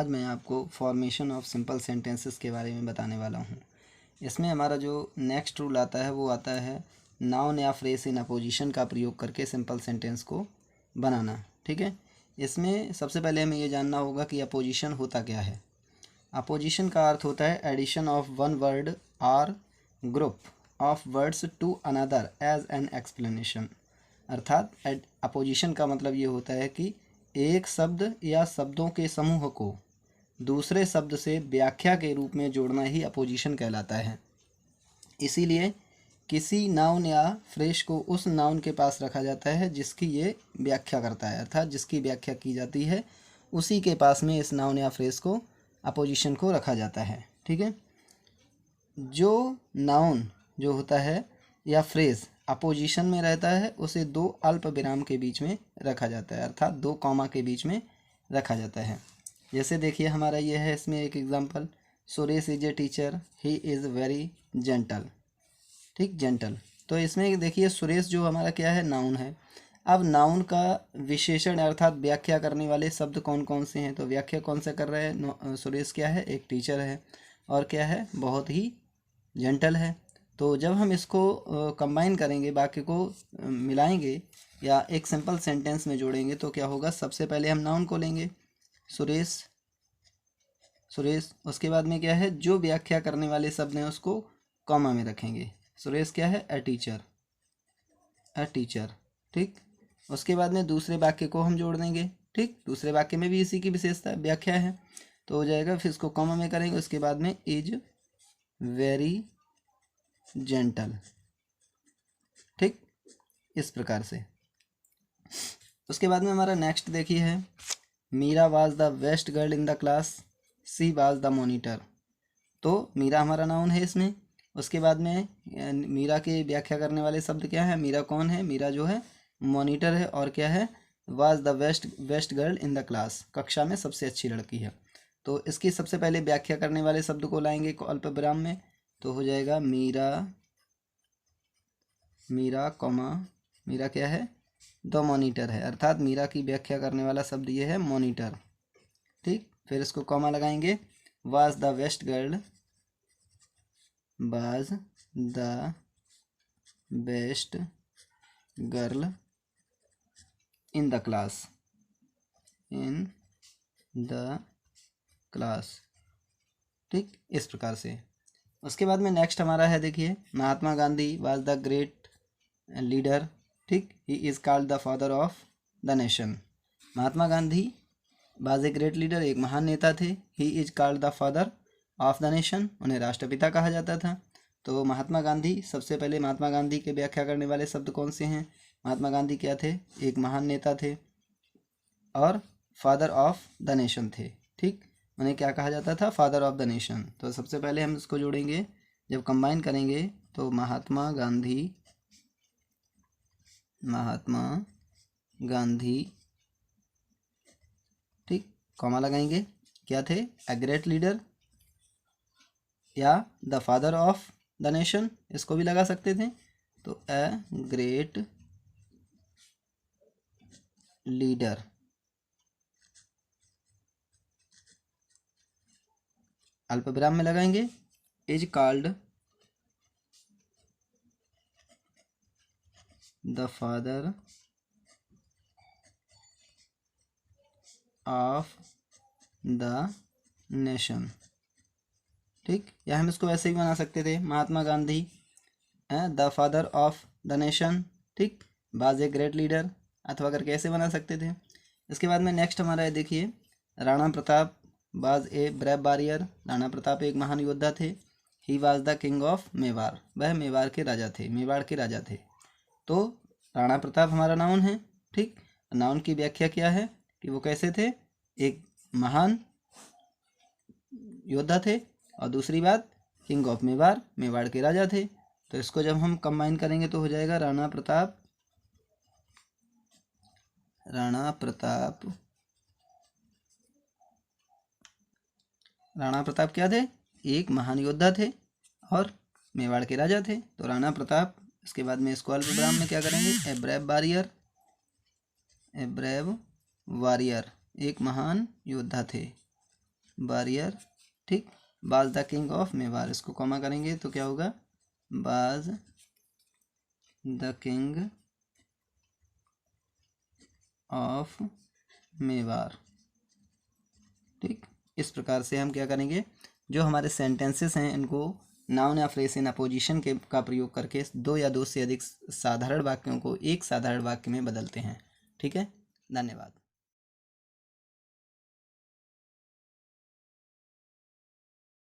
आज मैं आपको फॉर्मेशन ऑफ सिंपल सेंटेंसेस के बारे में बताने वाला हूँ। इसमें हमारा जो नेक्स्ट रूल आता है वो आता है नाउन या फ्रेज इन अपोजिशन का प्रयोग करके सिंपल सेंटेंस को बनाना। ठीक है, इसमें सबसे पहले हमें ये जानना होगा कि अपोजिशन होता क्या है। अपोजिशन का अर्थ होता है एडिशन ऑफ वन वर्ड और group of words to another as an explanation. अर्थात अपोजिशन का मतलब ये होता है कि एक शब्द या शब्दों के समूह को दूसरे शब्द से व्याख्या के रूप में जोड़ना ही अपोजिशन कहलाता है। इसीलिए किसी नाउन या फ्रेज को उस नाउन के पास रखा जाता है जिसकी ये व्याख्या करता है, अर्थात जिसकी व्याख्या की जाती है उसी के पास में इस नाउन या फ्रेज को अपोजिशन को रखा जाता है। ठीक है, जो नाउन जो होता है या फ्रेज अपोजिशन में रहता है उसे दो अल्प विराम के बीच में रखा जाता है, अर्थात दो कॉमा के बीच में रखा जाता है। जैसे देखिए हमारा ये है, इसमें एक example, Suresh is a teacher, he is very gentle. ठीक, जेंटल। तो इसमें देखिए सुरेश जो हमारा क्या है, नाउन है। अब नाउन का विशेषण अर्थात व्याख्या करने वाले शब्द कौन कौन से हैं, तो व्याख्या कौन सा कर रहा है, सुरेश क्या है, एक टीचर है और क्या है, बहुत ही जेंटल है। तो जब हम इसको कंबाइन करेंगे, वाक्य को मिलाएंगे या एक सिंपल सेंटेंस में जोड़ेंगे तो क्या होगा, सबसे पहले हम नाउन को लेंगे सुरेश, सुरेश। उसके बाद में क्या है, जो व्याख्या करने वाले शब्द हैं उसको कॉमा में रखेंगे। सुरेश क्या है, अ टीचर, अ टीचर। ठीक, उसके बाद में दूसरे वाक्य को हम जोड़ देंगे। ठीक, दूसरे वाक्य में भी इसी की विशेषता व्याख्या है तो हो जाएगा, फिर इसको कॉमा में करेंगे। उसके बाद में इज वेरी जेंटल। ठीक, इस प्रकार से। उसके बाद में हमारा नेक्स्ट देखिए है, Meera was the best girl in the class, she was the monitor. तो मीरा हमारा नाउन है इसमें। उसके बाद में मीरा की व्याख्या करने वाले शब्द क्या है, मीरा कौन है, मीरा जो है मॉनिटर है, और क्या है, was the best girl in the class, कक्षा में सबसे अच्छी लड़की है। तो इसकी सबसे पहले व्याख्या करने वाले शब्द को लाएंगे अल्प विराम में, तो हो जाएगा मीरा, मीरा कॉमा, मीरा क्या है, द मॉनिटर है, अर्थात मीरा की व्याख्या करने वाला शब्द ये है मॉनिटर। ठीक, फिर इसको कॉमा लगाएंगे, was the best girl, was the best girl in the class, in the class. ठीक, इस प्रकार से। उसके बाद में नेक्स्ट हमारा है, देखिए, Mahatma Gandhi was the great leader. ठीक, he is called the father of the nation. Mahatma Gandhi was a great leader, एक महान नेता थे। He is called the father of the nation, उन्हें राष्ट्रपिता कहा जाता था। तो महात्मा गांधी, सबसे पहले महात्मा गांधी के व्याख्या करने वाले शब्द कौन से हैं, महात्मा गांधी क्या थे, एक महान नेता थे और फादर ऑफ द नेशन थे। ठीक, उन्हें क्या कहा जाता था, फादर ऑफ द नेशन। तो सबसे पहले हम इसको जोड़ेंगे, जब कंबाइन करेंगे तो महात्मा गांधी, महात्मा गांधी, ठीक, कॉमा लगाएंगे, क्या थे, अ ग्रेट लीडर या the father of the nation, इसको भी लगा सकते थे। तो अ ग्रेट लीडर, अल्प विराम में लगाएंगे, is called the father of the nation. ठीक, या हम इसको ऐसे ही बना सकते थे, Mahatma Gandhi the father of the nation, ठीक, बाज ए ग्रेट लीडर, अथवा करके ऐसे बना सकते थे। इसके बाद में नेक्स्ट हमारा है, देखिए, राणा प्रताप बाज a brave warrior. Rana Pratap एक महान योद्धा थे। He was the king of Mewar, वह मेवाड़ के राजा थे, मेवाड़ के राजा थे। तो राणा प्रताप हमारा नाउन है। ठीक, नाउन की व्याख्या क्या है कि वो कैसे थे, एक महान योद्धा थे, और दूसरी बात किंग ऑफ मेवाड़, मेवाड़ के राजा थे। तो इसको जब हम कंबाइन करेंगे तो हो जाएगा राणा प्रताप, राणा प्रताप, राणा प्रताप क्या थे, एक महान योद्धा थे और मेवाड़ के राजा थे। तो राणा प्रताप, इसके बाद में इसको अल्प विराम में क्या करेंगे, a brave warrior, a brave warrior, एक महान योद्धा थे। वारियर, ठीक। Was the king of Mewar, इसको कॉमा करेंगे तो क्या होगा, was the king of Mewar, ठीक। इस प्रकार से हम क्या करेंगे, जो हमारे सेंटेंसेस हैं इनको नाउन या फ्रेज इन अपोजिशन के का प्रयोग करके दो या दो से अधिक साधारण वाक्यों को एक साधारण वाक्य में बदलते हैं, ठीक है। धन्यवाद।